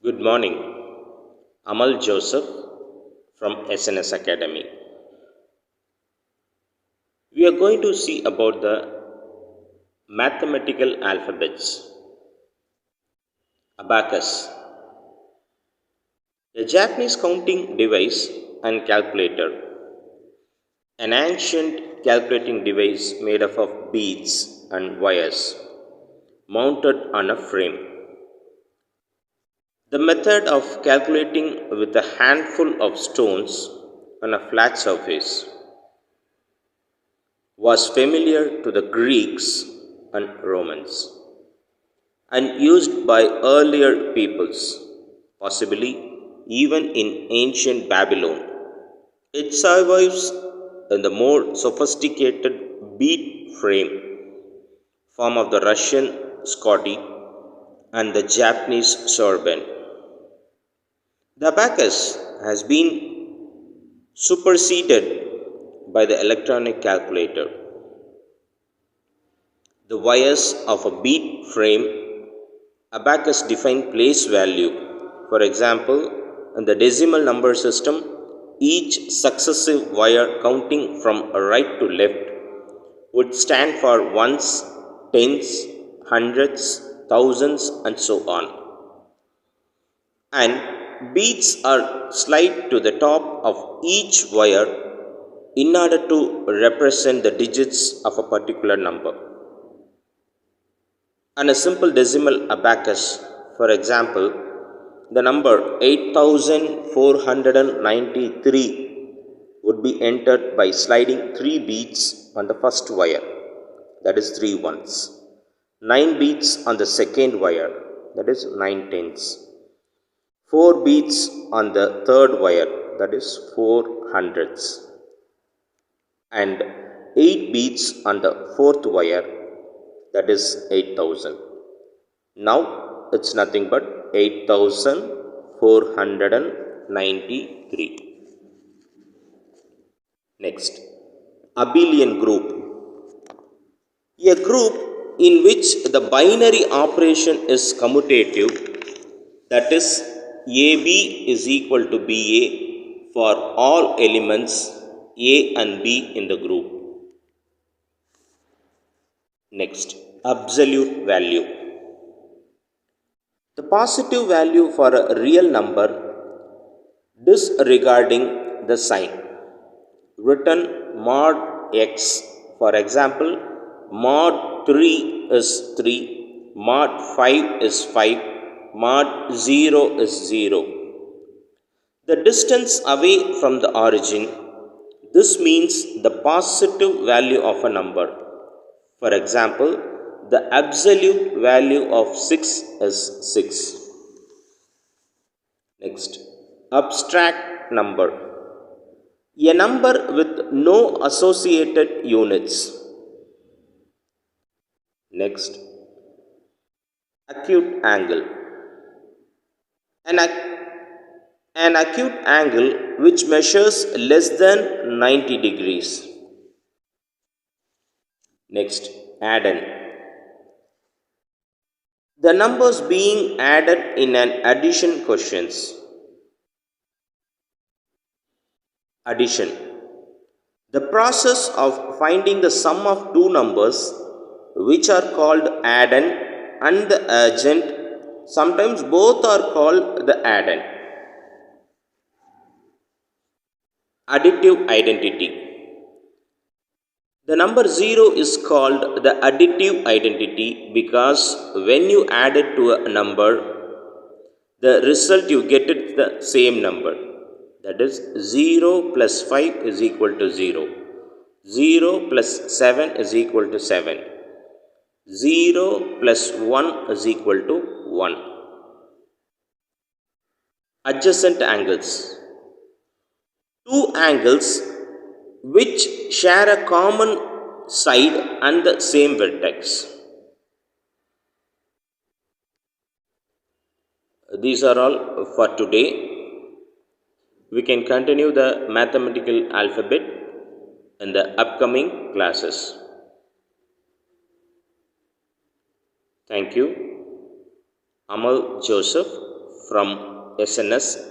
Good morning. Amal Joseph from SNS Academy. We are going to see about the mathematical alphabets. Abacus, a Japanese counting device and calculator, an ancient calculating device made up of beads and wires mounted on a frame. The method of calculating with a handful of stones on a flat surface was familiar to the Greeks and Romans and used by earlier peoples, possibly even in ancient Babylon. It survives in the more sophisticated bead frame form of the Russian Scotty and the Japanese Sorben. The abacus has been superseded by the electronic calculator. The wires of a bead frame abacus define place value. For example, in the decimal number system, each successive wire counting from right to left would stand for ones, tens, hundreds, thousands, and so on. And beads are slid to the top of each wire in order to represent the digits of a particular number. And a simple decimal abacus, for example, the number 8493 would be entered by sliding 3 beads on the first wire, that is 3 ones, 9 beads on the second wire, that is 9 tens, 4 beads on the third wire, that is 4 hundreds, and 8 beads on the fourth wire, that is 8000. Now it's nothing but 8493. Next, abelian group. A group in which the binary operation is commutative, that is AB is equal to BA for all elements A and B in the group. Next, absolute value. The positive value for a real number disregarding the sign. Written mod x, for example, mod 3 is 3, mod 5 is 5, mod 0 is 0. The distance away from the origin, this means the positive value of a number. For example, the absolute value of 6 is 6. Next, abstract number. A number with no associated units. Next, acute angle. An acute angle which measures less than 90 degrees. Next, addend. The numbers being added in an addition questions. Addition. The process of finding the sum of two numbers which are called addend and the adjunct, sometimes both are called the addend. Additive identity. The number 0 is called the additive identity because when you add it to a number, the result you get is the same number. That is 0 plus 5 is equal to 0. 0 plus 7 is equal to 7. 0 plus 1 is equal to 1. Adjacent angles. Two angles which share a common side and the same vertex. These are all for today. We can continue the mathematical alphabet in the upcoming classes. Thank you. Amal Joseph from SNS